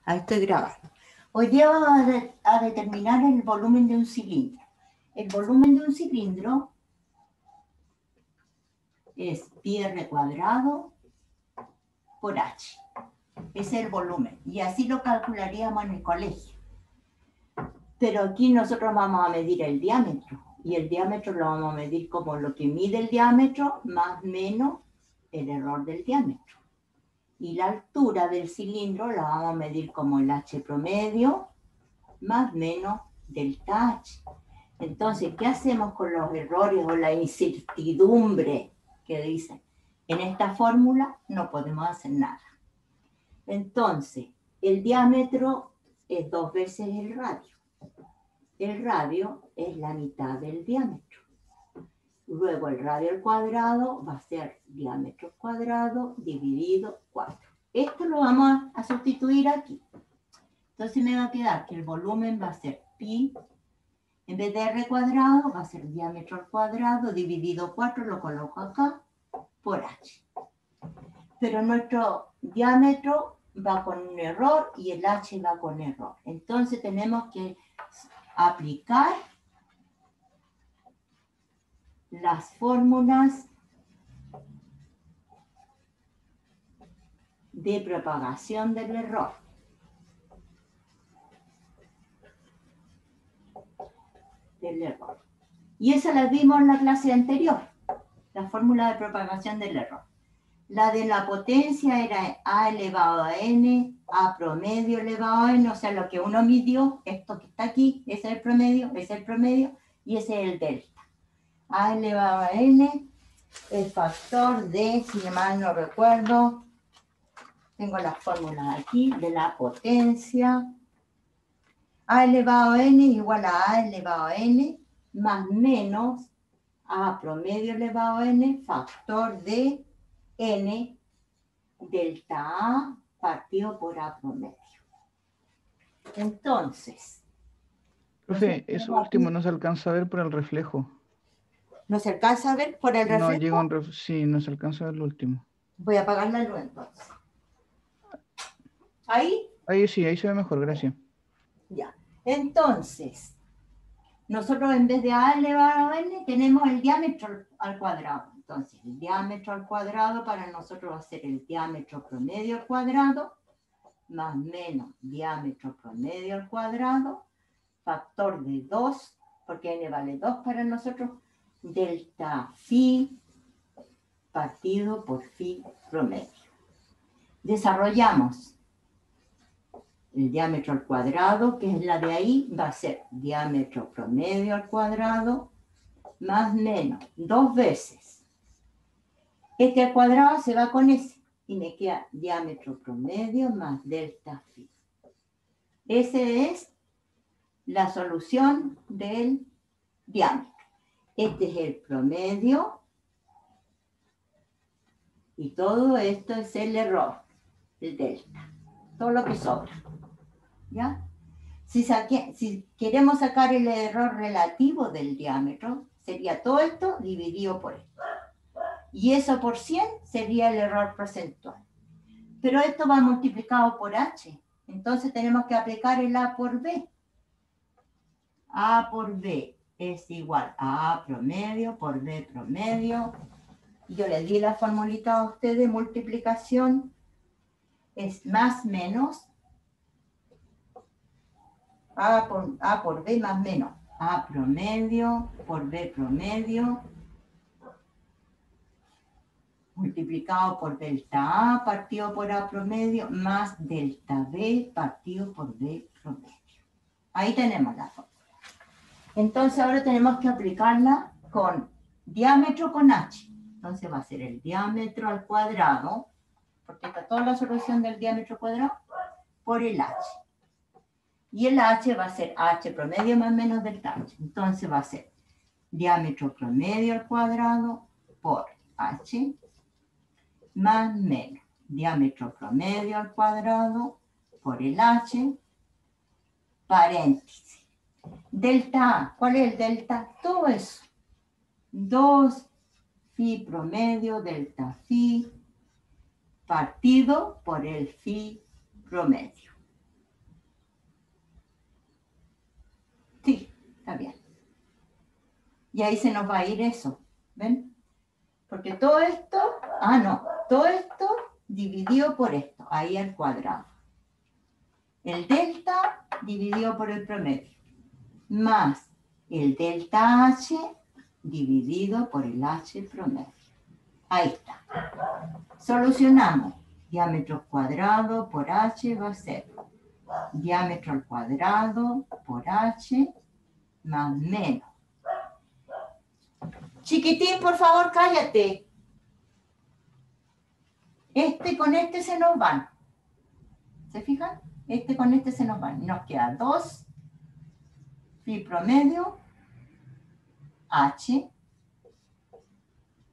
Ahí estoy grabando. Hoy día vamos a determinar el volumen de un cilindro. El volumen de un cilindro es pi r cuadrado por h. Ese es el volumen. Y así lo calcularíamos en el colegio. Pero aquí nosotros vamos a medir el diámetro. Y el diámetro lo vamos a medir como lo que mide el diámetro más menos el error del diámetro. Y la altura del cilindro la vamos a medir como el h promedio más menos delta h. Entonces, ¿qué hacemos con los errores o la incertidumbre que dicen? En esta fórmula no podemos hacer nada. Entonces, el diámetro es 2 veces el radio. El radio es la mitad del diámetro. Luego el radio al cuadrado va a ser diámetro cuadrado dividido 4. Esto lo vamos a sustituir aquí. Entonces me va a quedar que el volumen va a ser pi, en vez de r cuadrado va a ser diámetro al cuadrado dividido 4, lo coloco acá, por h. Pero nuestro diámetro va con un error y el h va con error. Entonces tenemos que aplicar las fórmulas de propagación del error. Y esa la vimos en la clase anterior, la fórmula de propagación del error. La de la potencia era a elevado a n, a promedio elevado a n, o sea, lo que uno midió, esto que está aquí, ese es el promedio, y ese es el delta. A elevado a n, el factor de, si mal no recuerdo, tengo las fórmulas aquí, de la potencia. A elevado a n igual a elevado a n más menos a promedio elevado a n factor de n delta a partido por a promedio. Entonces, profe, eso último no se alcanza a ver por el reflejo. ¿No se alcanza a ver por el reflejo? No, llega un sí, no se alcanza a ver lo último. Voy a apagar la luz entonces. ¿Ahí? Ahí sí, ahí se ve mejor, gracias. Ya. Entonces, nosotros en vez de a elevado a n tenemos el diámetro al cuadrado. Entonces, el diámetro al cuadrado para nosotros va a ser el diámetro promedio al cuadrado más menos diámetro promedio al cuadrado, factor de 2, porque n vale 2 para nosotros, delta phi partido por phi promedio. Desarrollamos el diámetro al cuadrado, que es la de ahí, va a ser diámetro promedio al cuadrado más menos 2 veces. Este al cuadrado se va con ese y me queda diámetro promedio más delta phi. Esa es la solución del diámetro. Este es el promedio y todo esto es el error, el delta, todo lo que sobra. ¿Ya? Si queremos sacar el error relativo del diámetro, sería todo esto dividido por esto. Y eso por 100 sería el error porcentual. Pero esto va multiplicado por h. Entonces tenemos que aplicar el a por b. A por b es igual a a promedio por b promedio. Yo les di la formulita a ustedes, multiplicación es más menos a por b más menos a promedio por b promedio multiplicado por delta a partido por a promedio más delta b partido por b promedio. Ahí tenemos la fórmula. Entonces ahora tenemos que aplicarla con diámetro con h. Entonces va a ser el diámetro al cuadrado, porque está toda la solución del diámetro cuadrado, por el h. Y el h va a ser h promedio más menos delta h. Entonces va a ser diámetro promedio al cuadrado por h más menos diámetro promedio al cuadrado por el h, paréntesis. Delta A, ¿cuál es el delta? Todo eso. 2 phi promedio delta phi partido por el phi promedio. Está bien. Y ahí se nos va a ir eso. ¿Ven? Porque todo esto, todo esto dividido por esto, ahí al cuadrado. El delta dividido por el promedio, más el delta H dividido por el H promedio. Ahí está. Solucionamos. Diámetro cuadrado por H va a ser diámetro al cuadrado por H más menos. Chiquitín, por favor, cállate. Este con este se nos van. ¿Se fijan? Este con este se nos van. Nos queda 2 phi promedio H.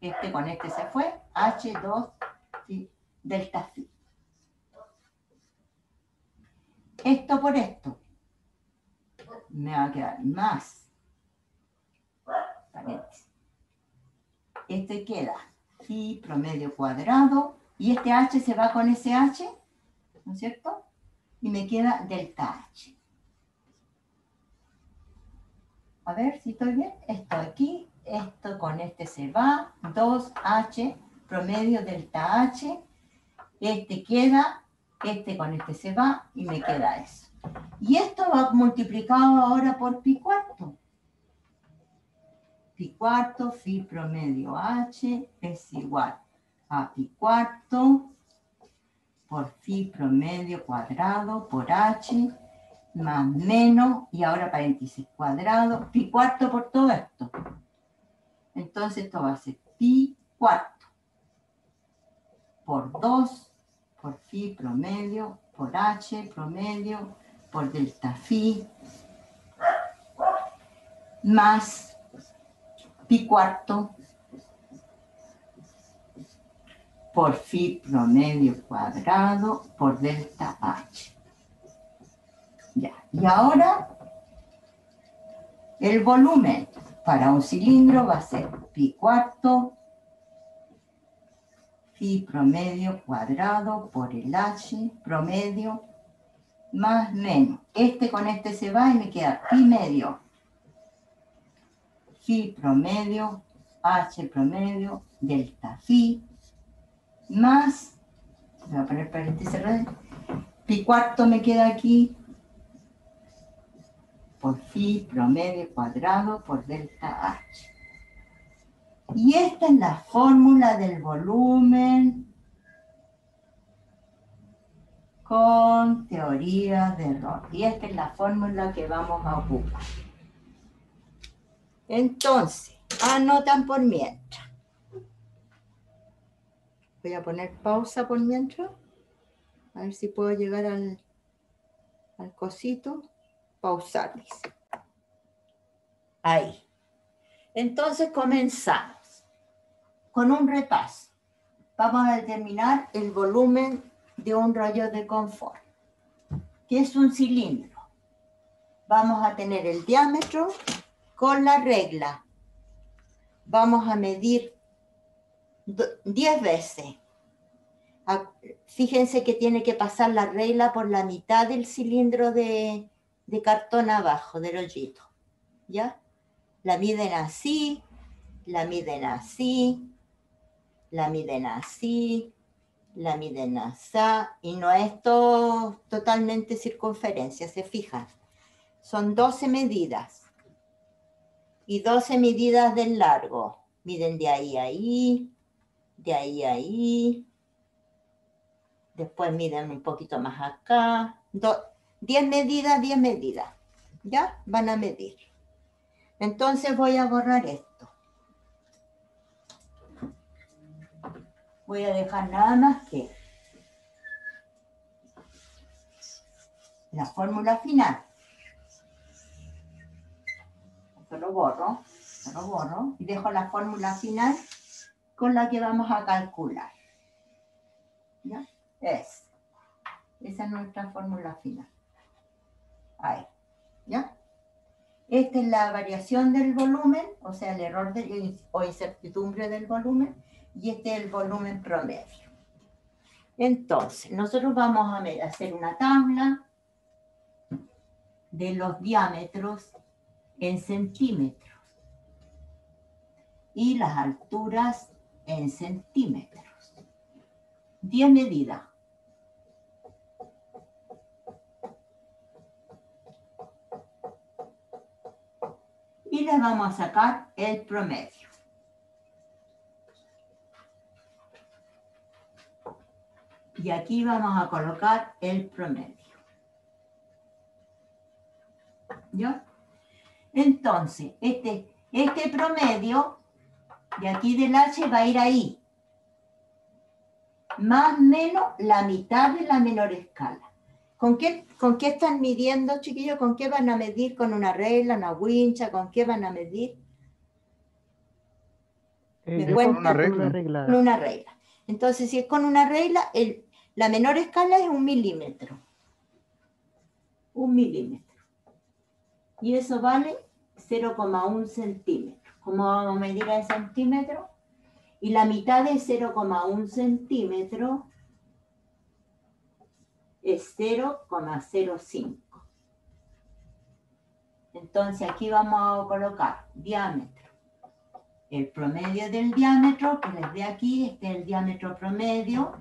Este con este se fue. H2 phi, delta phi. Esto por esto. Me va a quedar más. Paréntesis. Este queda phi promedio cuadrado. Y este H se va con ese H. ¿No es cierto? Y me queda delta H. A ver si estoy bien. Esto aquí, esto con este se va. 2H promedio delta H. Este queda, este con este se va y me queda eso. Y esto va multiplicado ahora por pi cuarto. Pi cuarto, phi promedio H es igual a pi cuarto por phi promedio cuadrado por H más menos, y ahora paréntesis cuadrado, pi cuarto por todo esto. Entonces esto va a ser pi cuarto por 2 por phi promedio por H promedio por delta phi más pi cuarto por phi promedio cuadrado por delta H. Ya, y ahora el volumen para un cilindro va a ser pi cuarto phi promedio cuadrado por el H promedio más menos. Este con este se va y me queda pi medio phi promedio H promedio delta phi más, voy a poner paréntesis, pi cuarto me queda aquí por phi promedio cuadrado por delta H. Y esta es la fórmula del volumen con teoría de error. Y esta es la fórmula que vamos a ocupar. Entonces, anotan por mientras. Voy a poner pausa por mientras. A ver si puedo llegar al cosito. Pausar, dice. Ahí. Entonces comenzamos con un repaso. Vamos a determinar el volumen de un rollo de confort, que es un cilindro. Vamos a tener el diámetro con la regla. Vamos a medir 10 veces. Fíjense que tiene que pasar la regla por la mitad del cilindro de cartón abajo, del hoyito. ¿Ya? La miden así, la miden así, la miden así, la miden así, y no es todo totalmente circunferencia, se fijan. Son 12 medidas y 12 medidas del largo. Miden de ahí a ahí, de ahí a ahí. Después miden un poquito más acá. 10 medidas, 10 medidas. ¿Ya? Van a medir. Entonces voy a borrar esto. Voy a dejar nada más que la fórmula final. Esto lo borro y dejo la fórmula final con la que vamos a calcular. ¿Ya? Esa es nuestra fórmula final. Ahí. ¿Ya? Esta es la variación del volumen, o sea, el error o incertidumbre del volumen, y este es el volumen promedio. Entonces, nosotros vamos a hacer una tabla de los diámetros en centímetros y las alturas en centímetros. 10 medidas. Y les vamos a sacar el promedio. Y aquí vamos a colocar el promedio. ¿Ya? Entonces, este promedio de aquí del H va a ir ahí. Más o menos la mitad de la menor escala. ¿Con qué están midiendo, chiquillos? ¿Con qué van a medir? ¿Con una regla, una wincha? ¿Con qué van a medir? Con una regla. Con una regla. Entonces, si es con una regla, la menor escala es 1 milímetro. 1 milímetro. Y eso vale 0,1 centímetro. ¿Cómo vamos a medir en centímetros? Y la mitad de 0,1 centímetro es 0,05. Entonces aquí vamos a colocar diámetro. El promedio del diámetro, que les dé aquí, este es el diámetro promedio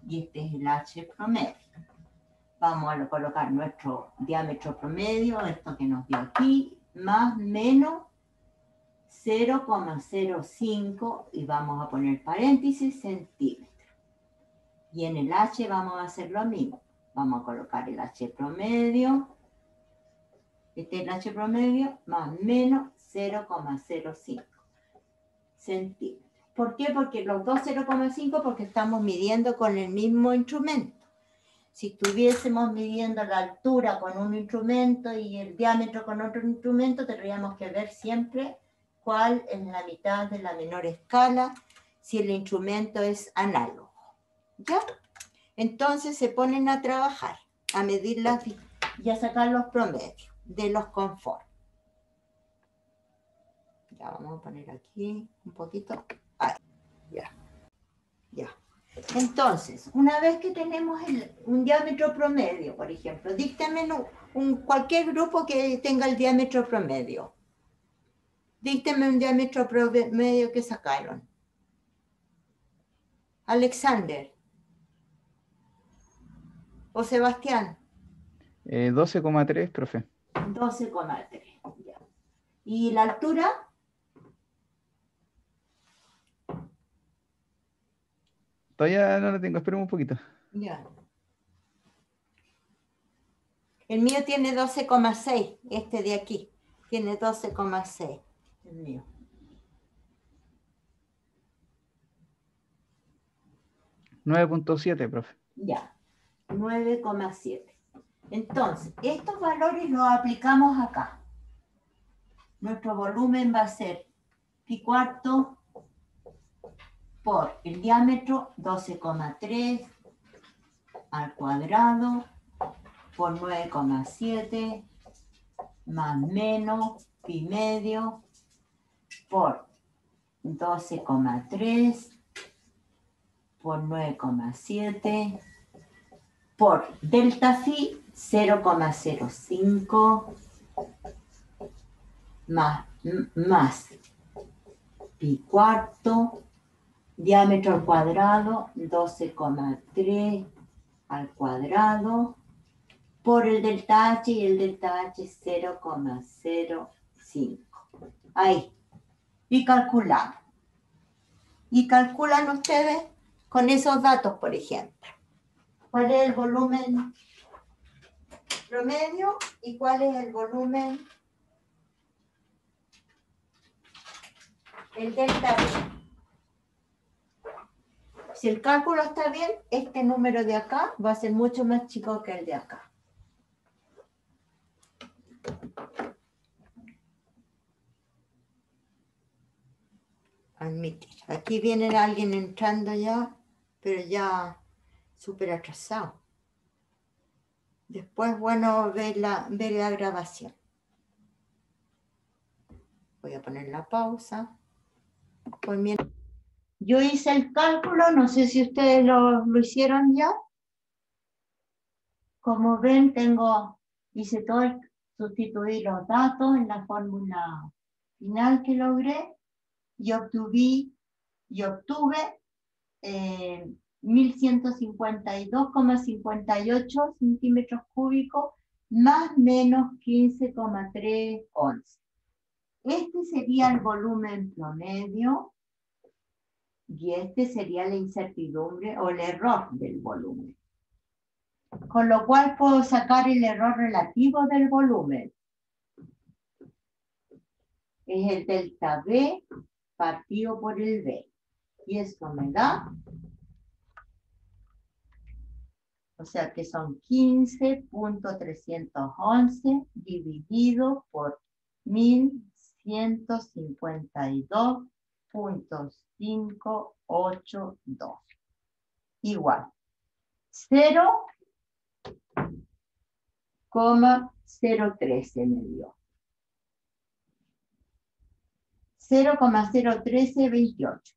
y este es el H promedio. Vamos a colocar nuestro diámetro promedio, esto que nos dio aquí, más menos 0,05 y vamos a poner paréntesis centímetros. Y en el H vamos a hacer lo mismo. Vamos a colocar el H promedio. Este es el H promedio más menos 0,05 centímetros. ¿Por qué? Porque los dos 0,5 porque estamos midiendo con el mismo instrumento. Si estuviésemos midiendo la altura con un instrumento y el diámetro con otro instrumento, tendríamos que ver siempre cuál es la mitad de la menor escala si el instrumento es análogo. ¿Ya? Entonces se ponen a trabajar, a medir y a sacar los promedios de los conformes. Ya vamos a poner aquí un poquito. Ahí. Ya. Ya. Entonces, una vez que tenemos un diámetro promedio, por ejemplo, díctenme cualquier grupo que tenga el diámetro promedio. Díctenme un diámetro promedio que sacaron. Alexander. ¿O Sebastián? 12,3, profe. 12,3. Ya. ¿Y la altura? Todavía no lo tengo, esperemos un poquito. Ya. El mío tiene 12,6, este de aquí. Tiene 12,6. El mío. $9.7, profe. Ya. 9,7. Entonces, estos valores los aplicamos acá. Nuestro volumen va a ser pi cuarto por el diámetro 12,3 al cuadrado por 9,7 más menos pi medio por 12,3 por 9,7 por delta phi 0,05 más pi cuarto, diámetro al cuadrado 12,3 al cuadrado por el delta H y el delta H 0,05. Ahí. Y calculamos. Y calculan ustedes con esos datos, por ejemplo. ¿Cuál es el volumen promedio y cuál es el volumen? El delta H. Si el cálculo está bien, este número de acá va a ser mucho más chico que el de acá. Admitir. Aquí viene alguien entrando ya, pero ya súper atrasado. Después, bueno, ver la grabación. Voy a poner la pausa. Pues miren, yo hice el cálculo, no sé si ustedes lo hicieron ya. Como ven, hice todo sustituí los datos en la fórmula final que logré y obtuve 1152,58 centímetros cúbicos más menos 15,3 onzas. Este sería el volumen promedio y este sería la incertidumbre o el error del volumen. Con lo cual puedo sacar el error relativo del volumen. Es el delta B partido por el B. Y esto me da, o sea que son 15.311 dividido por 1152.582 igual 0,013 me dio. 0,01328.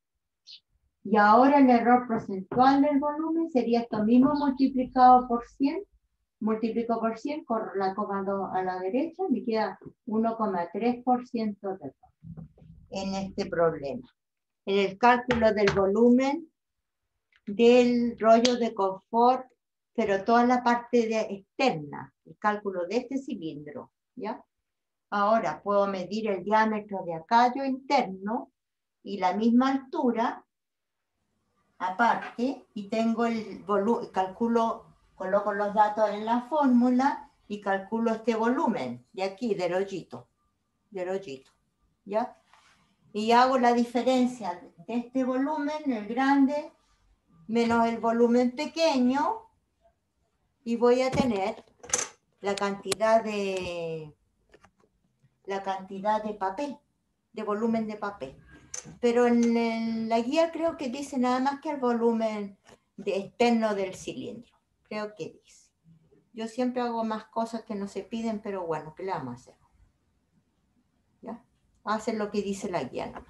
Y ahora el error porcentual del volumen sería esto mismo multiplicado por 100. Multiplico por 100, corro la coma a la derecha, me queda 1,3% de error en este problema. En el cálculo del volumen del rollo de confort, pero toda la parte externa, el cálculo de este cilindro, ¿ya? Ahora puedo medir el diámetro de acallo interno y la misma altura aparte, y tengo el volumen, coloco los datos en la fórmula y calculo este volumen de aquí, del hoyito, ¿ya? Y hago la diferencia de este volumen, el grande, menos el volumen pequeño, y voy a tener la cantidad de papel, de volumen de papel. Pero en la guía creo que dice nada más que el volumen externo del cilindro. Creo que dice. Yo siempre hago más cosas que no se piden, pero bueno, ¿qué le vamos a hacer? ¿Ya? Hacer lo que dice la guía nomás.